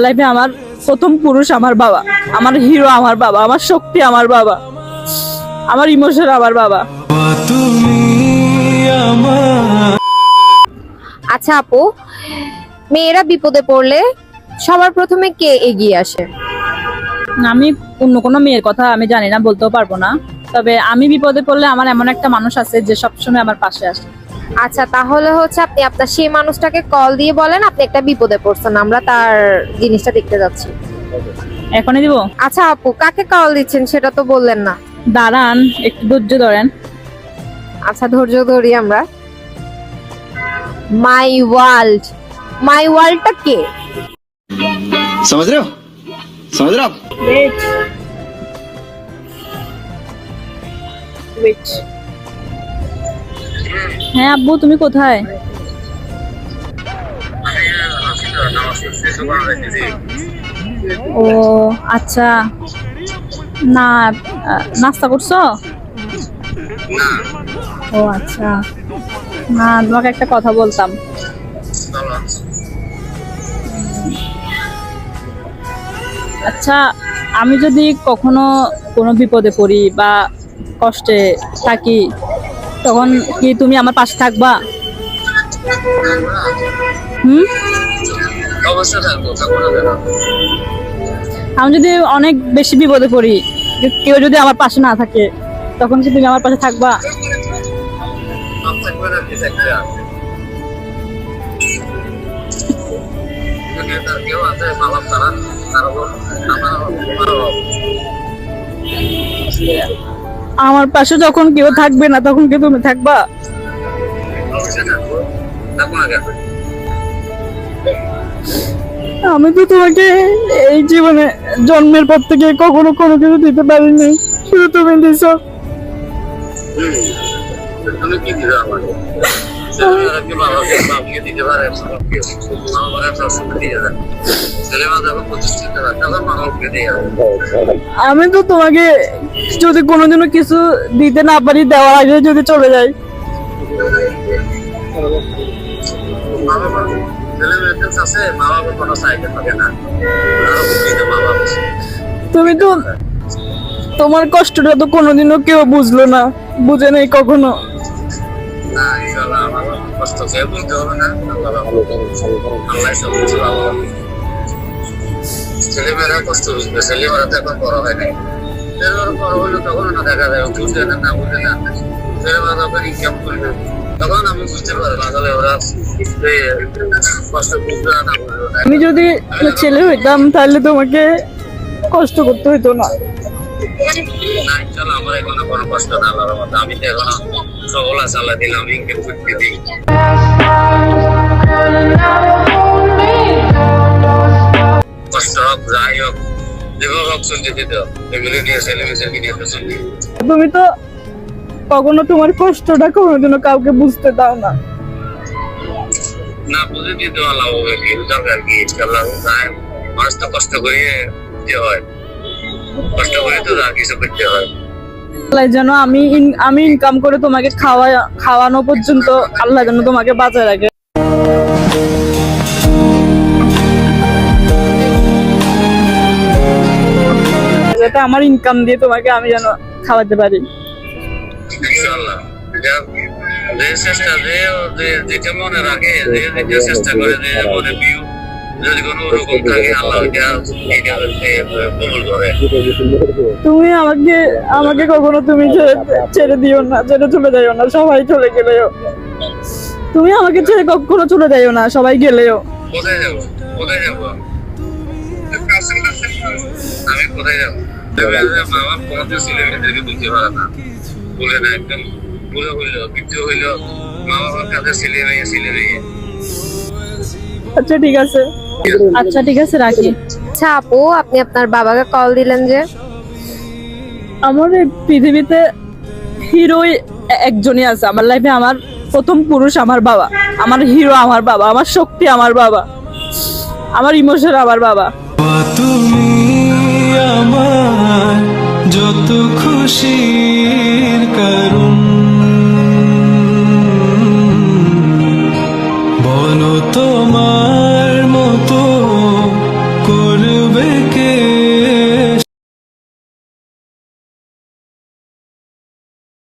লাইফে আমার প্রথম পুরুষ আমার বাবা, আমার হিরো আমার বাবা, আমার শক্তি আমার বাবা, আমার ইমোশন আমার বাবা। আচ্ছা আপু, মেয়েরা বিপদে পড়লে সবার প্রথমে কে এগিয়ে আসে? আমি অন্য কোনো মেয়ের কথা আমি জানি না, বলতেও পারবো না, তবে আমি বিপদে পড়লে আমার এমন একটা মানুষ আছে যে সবসময় আমার পাশে আসে। আচ্ছা, তাহলে হচ্ছে আপনি আপনার সেই মানুষটাকে কল দিয়ে বলেন আপনি একটা বিপদে পড়ছেন, আমরা তার জিনিসটা দেখতে যাচ্ছি। এখনই দিব? আচ্ছা আপু, কাকে কল দিচ্ছেন সেটা তো বললেন না। দাঁড়ান, একটু ধৈর্য ধরেন। আচ্ছা, ধৈর্য ধরি আমরা। মাই ওয়ার্ল্ড, মাই ওয়ার্ল্ডটা কে? समझ रहे हो समझ रहे हो आप? Wait. হ্যাঁ আব্বু, তুমি কোথায়? ও আচ্ছা, না নাস্তা করছো? ও আচ্ছা, না তোমাকে একটা কথা বলতাম। আচ্ছা, আমি যদি কখনো কোনো বিপদে পড়ি বা কষ্টে থাকি, তখন কি তুমি আমার পাশে থাকবা? আমি যদি অনেক বেশি বিপদে পড়ি, কেউ যদি আমার পাশে না থাকে, তখন কি তুমি আমার পাশে থাকবা? আমার পাশে যখন কেউ থাকবে না, তখন কি তুমি থাকবা? আমি তো তোমাকে এই জীবনে জন্মের পর থেকে কখনো কোনো কিছু দিতে পারিনি, শুধু তুমি দিছ। আমি তো তোমাকে যদি কোনোদিনও কিছু দিতে না পারি, দেওয়ার আগে যদি চলে যাই, তুমি তো তোমার কষ্টটা তো কোনোদিনও কেউ বুঝলো না, বুঝে নেই কখনো। ছেলেমেয়েরা কষ্ট বুঝবে, ছেলেমেয়েরা তো এখন বড় হয় নাই, বড় হইলে তখন না দেখা যায়, বুঝে না বুঝে না, ছেলেমেয়েরা তখন ইনকাম করবে, তখন আমি বুঝতে পারবো আসলে ওরা কষ্ট বুঝবে না বুঝবে না। আমি যদি ছেলে হইতাম তাহলে তোমাকে কষ্ট করতে হইতো না। চলো, আমার এখনো কোনো কষ্ট না, আল্লাহর মতো আমি তো এখনো সবলা চালা দিলাম, ইনকাম করতে দিই। কষ্ট হোক, যাই হোক, যেভাবে হোক চলতে দিতে হবে, এগুলি নিয়ে ছেলেমেয়েদেরকে নিয়ে তো চলবে। তুমি তো কখনো তোমার কষ্টটা কোনোদিনও কাউকে বুঝতে দাও না। না বুঝে দিতে আল্লাহ হবে, কি দরকার কি? আল্লাহ মানুষ তো কষ্ট করে যে হয়, কষ্ট করে তো আর কিছু করতে হয়। আল্লাহ যেন আমি ইনকাম করে তোমাকে খাওয়ানো পর্যন্ত আল্লাহ যেন তোমাকে বাঁচায় রাখে। যাতে আমার ইনকাম দিয়ে তোমাকে আমি যেন খাওয়াতে পারি। ইনশাআল্লাহ, যে চেষ্টা যেটা মনে রাখে, যে চেষ্টা করে, যে মনে বিউ যদি কোনো রকম থাকে, আল্লাহ কবুল করে। তুমি আমাকে কখনো তুমি ছেড়ে দিও না, ছেড়ে চলে যাইও না, সবাই চলে গেলেও। তুমি আমাকে ছেড়ে কখনো চলে যাইও না, সবাই গেলেও। কোথায় যাবো? কোথায় যাবো? আমি কোথায় যাবো? বাবা কোনোদিন ছেলেমেয়েদেরকে বুঝতে পারে না, বলে না, একদম বুঝে হইলো, বিদ্যু হইলো, মা বাবার কাছে ছেলে মেয়ে। আচ্ছা ঠিক আছে, আচ্ছা ঠিক আছে, রাখি। আচ্ছা আপু, আপনি আপনার বাবাকে কল দিলেন যে? আমার এই পৃথিবীতে হিরোই একজনই আছে আমার লাইফে, আমার প্রথম পুরুষ আমার বাবা, আমার হিরো আমার বাবা, আমার শক্তি আমার বাবা, আমার ইমোশন আমার বাবা। তুমি আমার যত খুশির কারণ, বলো তোমার